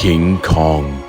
King Kong.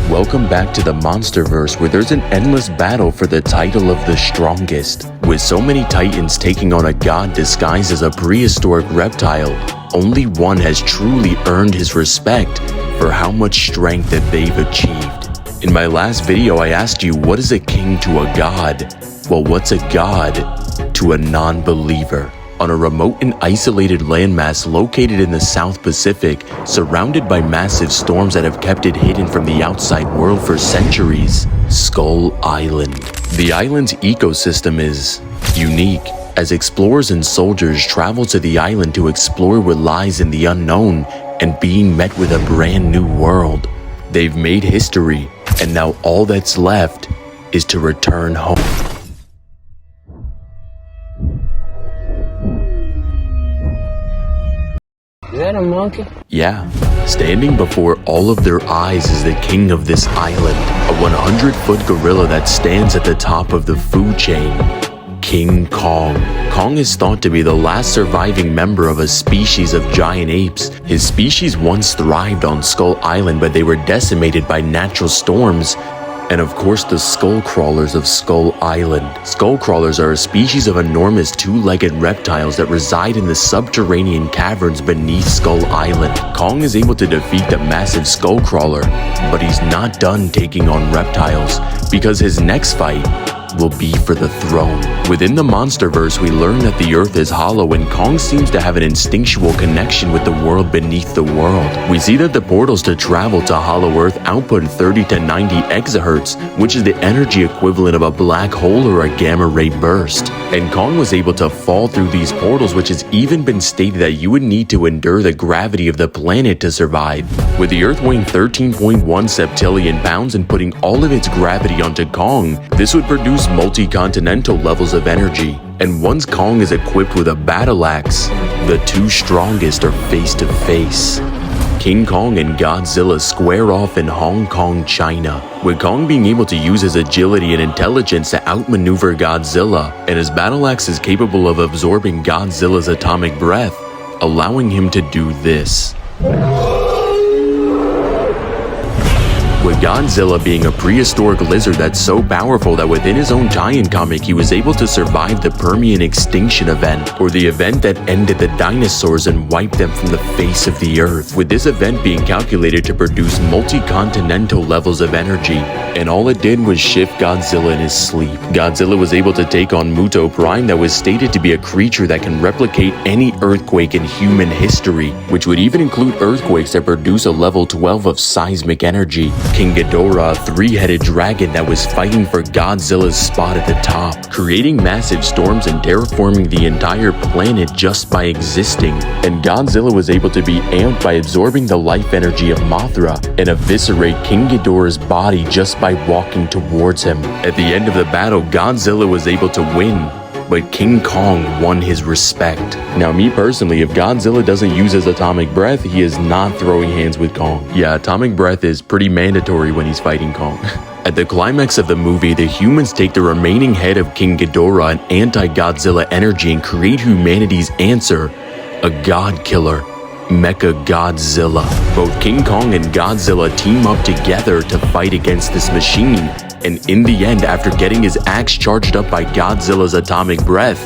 Welcome back to the monsterverse, where there's an endless battle for the title of the strongest. With so many titans taking on a god disguised as a prehistoric reptile, only one has truly earned his respect for how much strength that they've achieved. In my last video, I asked you, what is a king to a god? Well, what's a god to a non-believer? On a remote and isolated landmass located in the South Pacific, surrounded by massive storms that have kept it hidden from the outside world for centuries, Skull Island. The island's ecosystem is unique, as explorers and soldiers travel to the island to explore what lies in the unknown and being met with a brand new world. They've made history, and now all that's left is to return home. Is that a monkey? Yeah. Standing before all of their eyes is the king of this island, a 100-foot gorilla that stands at the top of the food chain, King Kong. Kong is thought to be the last surviving member of a species of giant apes. His species once thrived on Skull Island, but they were decimated by natural storms and of course the skull crawlers of Skull Island. Skull crawlers are a species of enormous two-legged reptiles that reside in the subterranean caverns beneath Skull Island. Kong is able to defeat the massive skull crawler, but he's not done taking on reptiles, because his next fight will be for the throne. Within the monsterverse, we learn that the earth is hollow, and Kong seems to have an instinctual connection with the world beneath the world. We see that the portals to travel to Hollow Earth output 30 to 90 exahertz, which is the energy equivalent of a black hole or a gamma ray burst. And Kong was able to fall through these portals, which has even been stated that you would need to endure the gravity of the planet to survive. With the Earth weighing 13.1 septillion pounds and putting all of its gravity onto Kong, this would produce multi-continental levels of energy. And once Kong is equipped with a battle axe, the two strongest are face to face. King Kong and Godzilla square off in Hong Kong, China, with Kong being able to use his agility and intelligence to outmaneuver Godzilla, and his battle axe is capable of absorbing Godzilla's atomic breath, allowing him to do this. With Godzilla being a prehistoric lizard that's so powerful that within his own tie-in comic he was able to survive the Permian extinction event, or the event that ended the dinosaurs and wiped them from the face of the earth, with this event being calculated to produce multi-continental levels of energy, and all it did was shift Godzilla in his sleep. Godzilla was able to take on Muto Prime, that was stated to be a creature that can replicate any earthquake in human history, which would even include earthquakes that produce a level 12 of seismic energy. King Ghidorah, a three-headed dragon that was fighting for Godzilla's spot at the top, creating massive storms and terraforming the entire planet just by existing. And Godzilla was able to be amped by absorbing the life energy of Mothra and eviscerate King Ghidorah's body just by walking towards him. At the end of the battle, Godzilla was able to win, but King Kong won his respect. Now, me personally, if Godzilla doesn't use his atomic breath, he is not throwing hands with Kong. Yeah, atomic breath is pretty mandatory when he's fighting Kong. At the climax of the movie, the humans take the remaining head of King Ghidorah and anti-Godzilla energy and create humanity's answer, a god killer, Mecha Godzilla. Both King Kong and Godzilla team up together to fight against this machine, and in the end, after getting his axe charged up by Godzilla's atomic breath,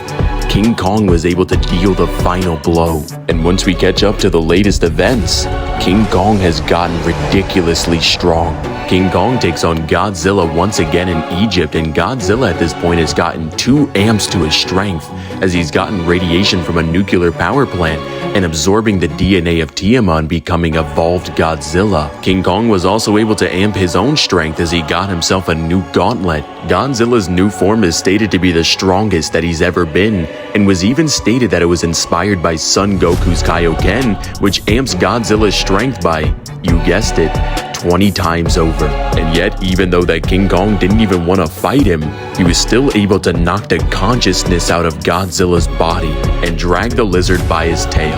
King Kong was able to deal the final blow. And once we catch up to the latest events, King Kong has gotten ridiculously strong. King Kong takes on Godzilla once again in Egypt, and Godzilla at this point has gotten 2 amps to his strength, as he's gotten radiation from a nuclear power plant and absorbing the DNA of Tiamat, becoming evolved Godzilla. King Kong was also able to amp his own strength as he got himself a new gauntlet. Godzilla's new form is stated to be the strongest that he's ever been, and was even stated that it was inspired by Son Goku's Kaioken, which amps Godzilla's strength by, you guessed it, 20 times over. And yet, even though that King Kong didn't even want to fight him, he was still able to knock the consciousness out of Godzilla's body and drag the lizard by his tail.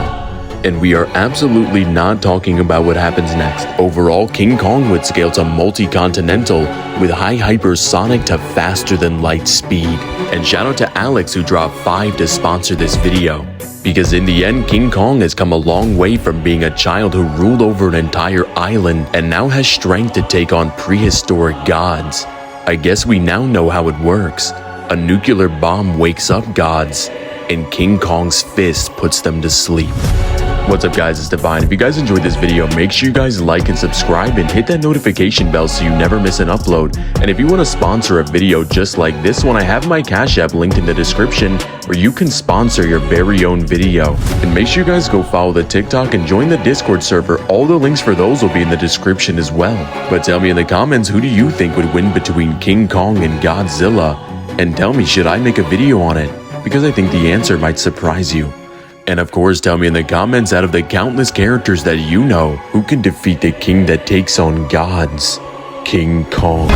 And we are absolutely not talking about what happens next. Overall, King Kong would scale to multi-continental with high hypersonic to faster than light speed. And shout out to Alex who dropped 5 to sponsor this video. Because in the end, King Kong has come a long way from being a child who ruled over an entire island and now has strength to take on prehistoric gods. I guess we now know how it works. A nuclear bomb wakes up gods, and King Kong's fist puts them to sleep. What's up guys, it's Divine. If you guys enjoyed this video, make sure you guys like and subscribe and hit that notification bell so you never miss an upload. And if you want to sponsor a video just like this one, I have my Cash App linked in the description where you can sponsor your very own video. And make sure you guys go follow the TikTok and join the Discord server. All the links for those will be in the description as well. But tell me in the comments, who do you think would win between King Kong and Godzilla? And tell me, should I make a video on it? Because I think the answer might surprise you. And of course, tell me in the comments, out of the countless characters that you know, who can defeat the king that takes on gods? King Kong.